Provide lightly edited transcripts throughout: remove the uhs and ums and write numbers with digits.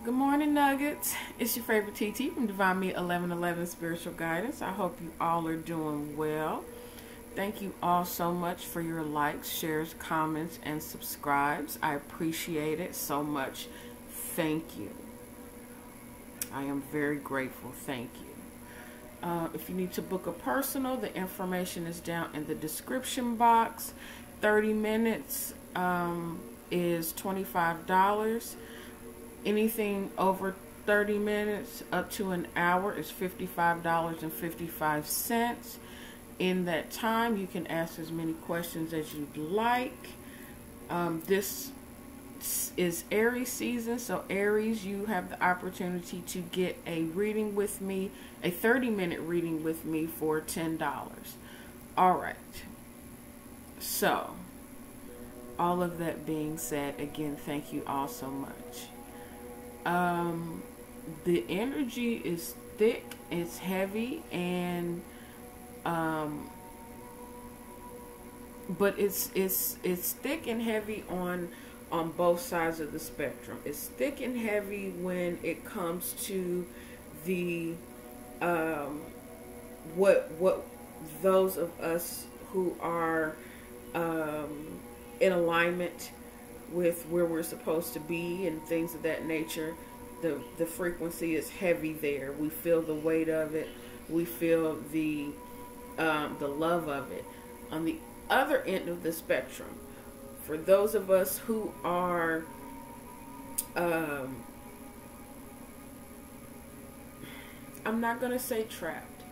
Good morning, Nuggets. It's your favorite TT from Divine Me 1111 Spiritual Guidance. I hope you all are doing well. Thank you all so much for your likes, shares, comments, and subscribes. I appreciate it so much. Thank you. I am very grateful. Thank you. If you need to book a personal, the information is down in the description box. 30 minutes is $25. Anything over 30 minutes up to an hour is $55.55. In that time, you can ask as many questions as you'd like. This is Aries season, so Aries, you have the opportunity to get a reading with me, a 30-minute reading with me for $10. All right. So, all of that being said, again, thank you all so much. The energy is thick, it's heavy, and but it's thick and heavy on both sides of the spectrum. It's thick and heavy when it comes to the what those of us who are in alignment with where we're supposed to be and things of that nature. The frequency is heavy there. We feel the weight of it. We feel the love of it. On the other end of the spectrum, for those of us who are I'm not going to say trapped.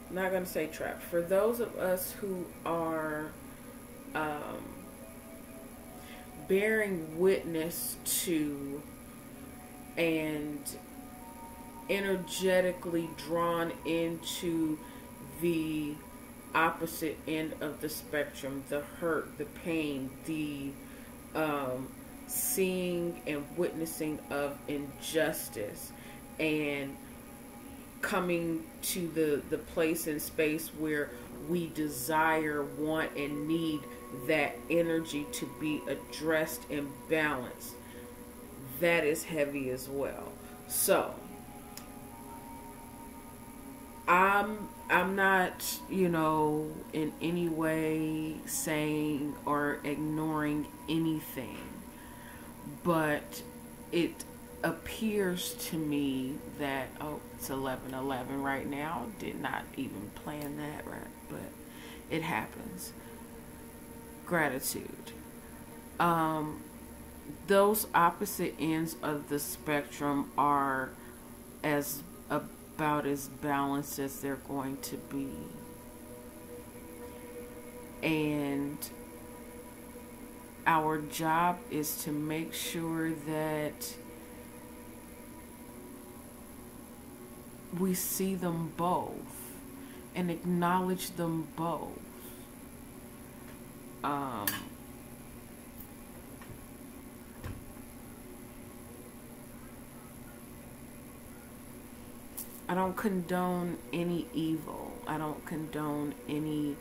I'm not going to say trapped. For those of us who are bearing witness to and energetically drawn into the opposite end of the spectrum, the hurt, the pain, the seeing and witnessing of injustice, and coming to the place and space where we desire, want, and need that energy to be addressed and balanced. That is heavy as well. So I'm not, in any way saying or ignoring anything, but it appears to me that, it's 11:11 right now. Did not even plan that, right? But it happens. Gratitude. Those opposite ends of the spectrum are about as balanced as they're going to be. And our job is to make sure that we see them both and acknowledge them both. I don't condone any evil. I don't condone any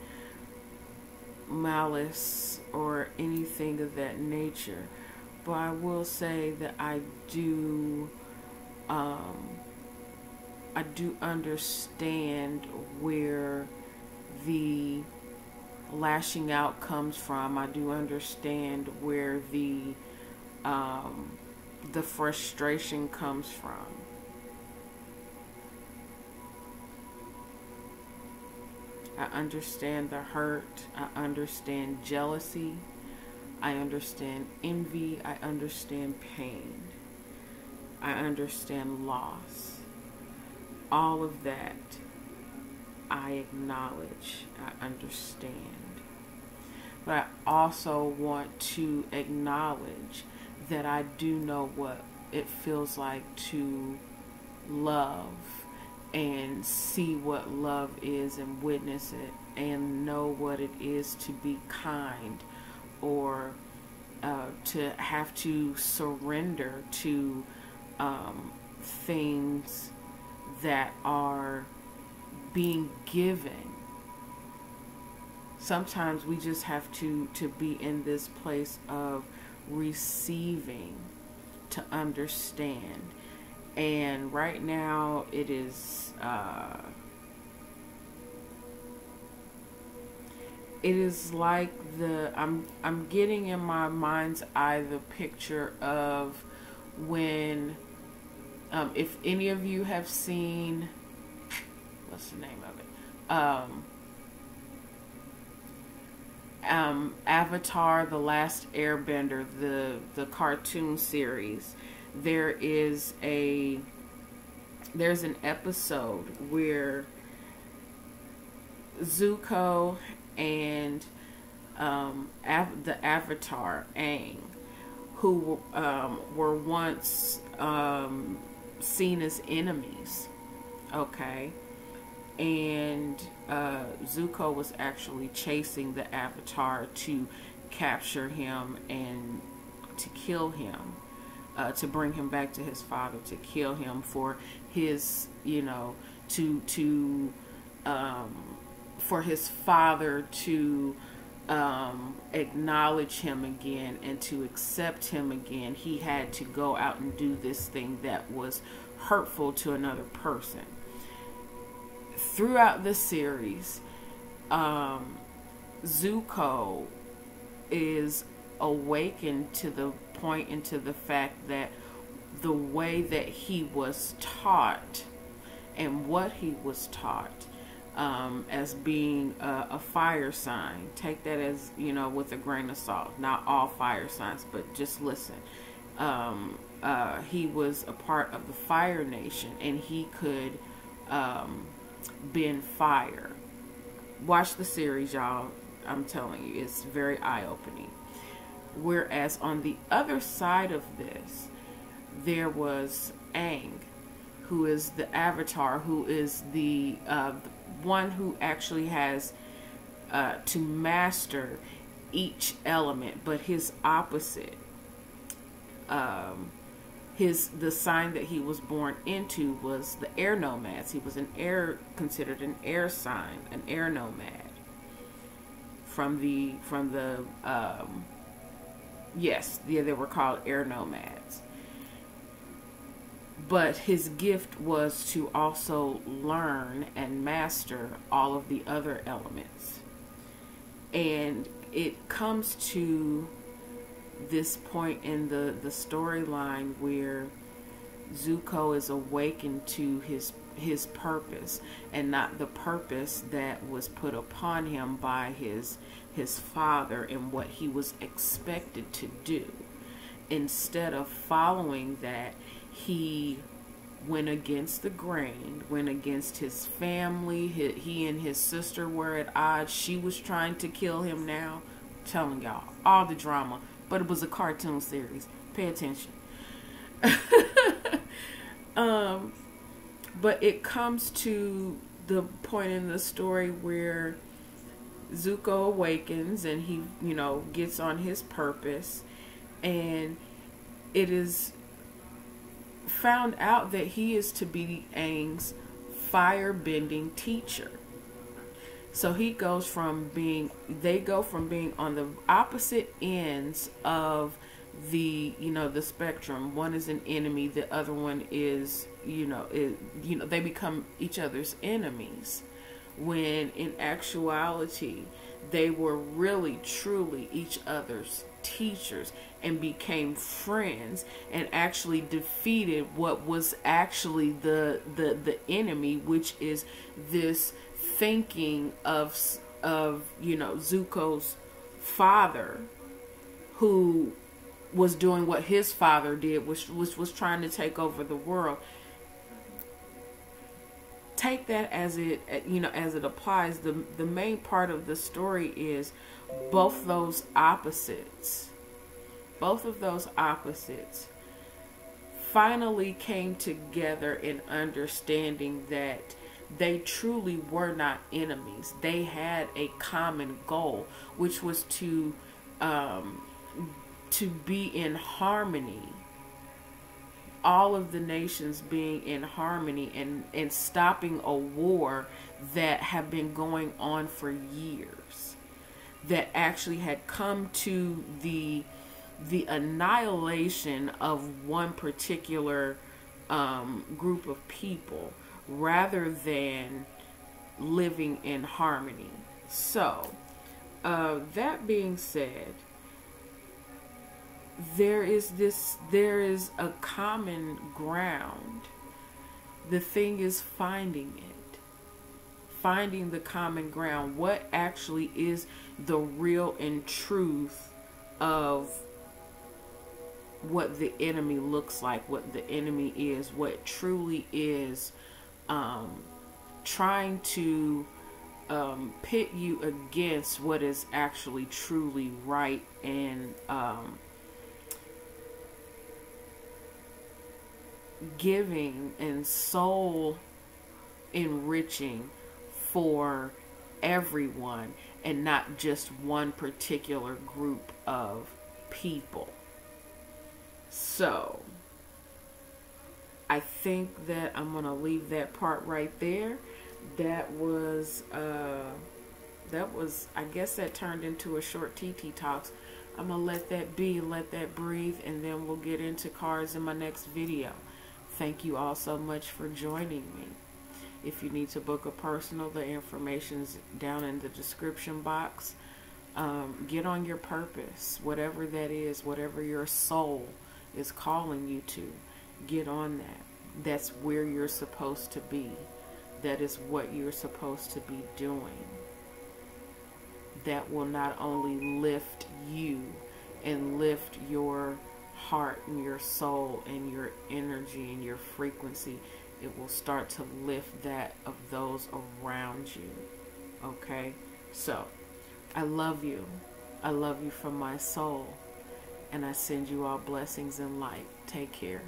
malice or anything of that nature. But I will say that I do understand where the lashing out comes from. I do understand where the frustration comes from. I understand the hurt. I understand jealousy. I understand envy. I understand pain. I understand loss. All of that I acknowledge. I understand. But I also want to acknowledge that I do know what it feels like to love and see what love is and witness it and know what it is to be kind, or to have to surrender to things that are being given. Sometimes we just have to be in this place of receiving, to understand. And right now it is like I'm getting in my mind's eye the picture of when if any of you have seen, what's the name of it? Avatar: The Last Airbender, the cartoon series. There's an episode where Zuko and the Avatar Aang, who were once seen as enemies, okay, and Zuko was actually chasing the Avatar to capture him and to kill him, to bring him back to his father, to kill him for his, for his father to acknowledge him again and to accept him again. He had to go out and do this thing that was hurtful to another person. Throughout the series, Zuko is awakened to the point and to the fact that the way that he was taught and what he was taught, as being a fire sign, take that as, with a grain of salt. Not all fire signs, but just listen. He was a part of the Fire Nation, and he could bend fire. Watch the series, y'all. I'm telling you, it's very eye-opening. Whereas on the other side of this, there was Aang, who is the Avatar, who is the one who actually has to master each element, but his opposite, the sign that he was born into was the air nomads. He was considered an air sign, an air nomad. They were called air nomads. But his gift was to also learn and master all of the other elements. And it comes to this point in the storyline where Zuko is awakened to his purpose, and not the purpose that was put upon him by his father and what he was expected to do. Instead of following that, he went against the grain, went against his family. He and his sister were at odds. She was trying to kill him now. I'm telling y'all, all the drama. But it was a cartoon series. Pay attention. But it comes to the point in the story where Zuko awakens and he, gets on his purpose, and it is found out that he is to be Aang's fire-bending teacher. So they go from being on the opposite ends of the spectrum. One is an enemy, the other one is, they become each other's enemies, when in actuality they were really truly each other's teachers and became friends and actually defeated what was actually the enemy, which is this thinking of Zuko's father, who was doing what his father did, which was trying to take over the world. Take that as it applies. The main part of the story is both of those opposites finally came together in understanding that they truly were not enemies. They had a common goal, which was to be in harmony. All of the nations being in harmony and stopping a war that had been going on for years, that actually had come to the the annihilation of one particular group of people rather than living in harmony. So, that being said, there is a common ground. The thing is finding it. Finding the common ground. What actually is the real and truth of what the enemy looks like, what the enemy is, what truly is trying to pit you against what is actually truly right and giving and soul enriching for everyone and not just one particular group of people. So I think that I'm going to leave that part right there. That was, I guess that turned into a short TT Talks. I'm going to let that be, let that breathe, and then we'll get into cards in my next video. Thank you all so much for joining me. If you need to book a personal, the information's down in the description box. Get on your purpose, whatever that is, whatever your soul is calling you to. Get on that. That's where you're supposed to be. That is what you're supposed to be doing. That will not only lift you and lift your heart and your soul and your energy and your frequency, it will start to lift that of those around you. Okay? So, I love you. I love you from my soul. And I send you all blessings and light. Take care.